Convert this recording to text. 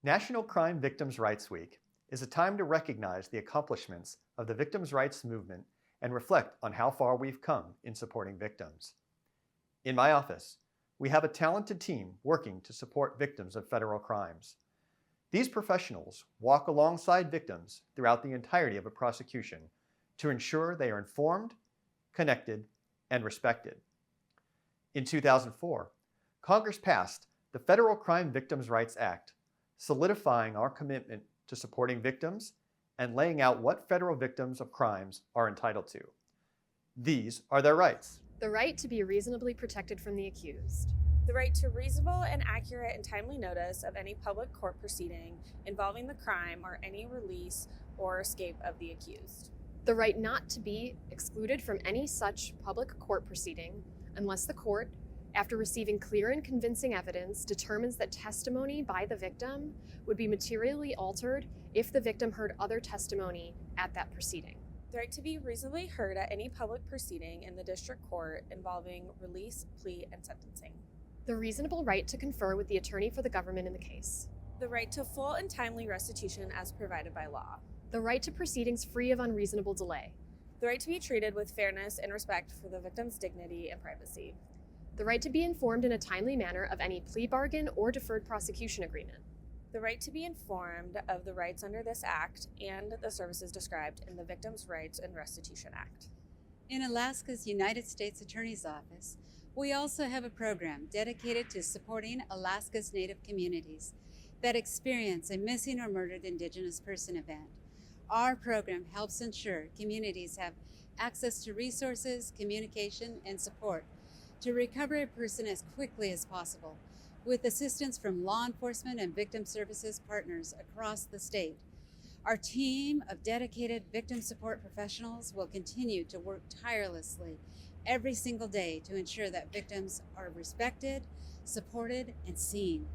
National Crime Victims' Rights Week is a time to recognize the accomplishments of the victims' rights movement and reflect on how far we've come in supporting victims. In my office, we have a talented team working to support victims of federal crimes. These professionals walk alongside victims throughout the entirety of a prosecution to ensure they are informed, connected, and respected. In 2004, Congress passed the Federal Crime Victims' Rights Act, solidifying our commitment to supporting victims and laying out what federal victims of crimes are entitled to. These are their rights. The right to be reasonably protected from the accused. The right to reasonable and accurate and timely notice of any public court proceeding involving the crime or any release or escape of the accused. The right not to be excluded from any such public court proceeding unless the court, after receiving clear and convincing evidence, determines that testimony by the victim would be materially altered if the victim heard other testimony at that proceeding. The right to be reasonably heard at any public proceeding in the district court involving release, plea, and sentencing. The reasonable right to confer with the attorney for the government in the case. The right to full and timely restitution as provided by law. The right to proceedings free of unreasonable delay. The right to be treated with fairness and respect for the victim's dignity and privacy. The right to be informed in a timely manner of any plea bargain or deferred prosecution agreement. The right to be informed of the rights under this Act and the services described in the Victims' Rights and Restitution Act. In Alaska's United States Attorney's Office, we also have a program dedicated to supporting Alaska's Native communities that experience a missing or murdered Indigenous person event. Our program helps ensure communities have access to resources, communication, and support to recover a person as quickly as possible, with assistance from law enforcement and victim services partners across the state. Our team of dedicated victim support professionals will continue to work tirelessly every single day to ensure that victims are respected, supported, and seen.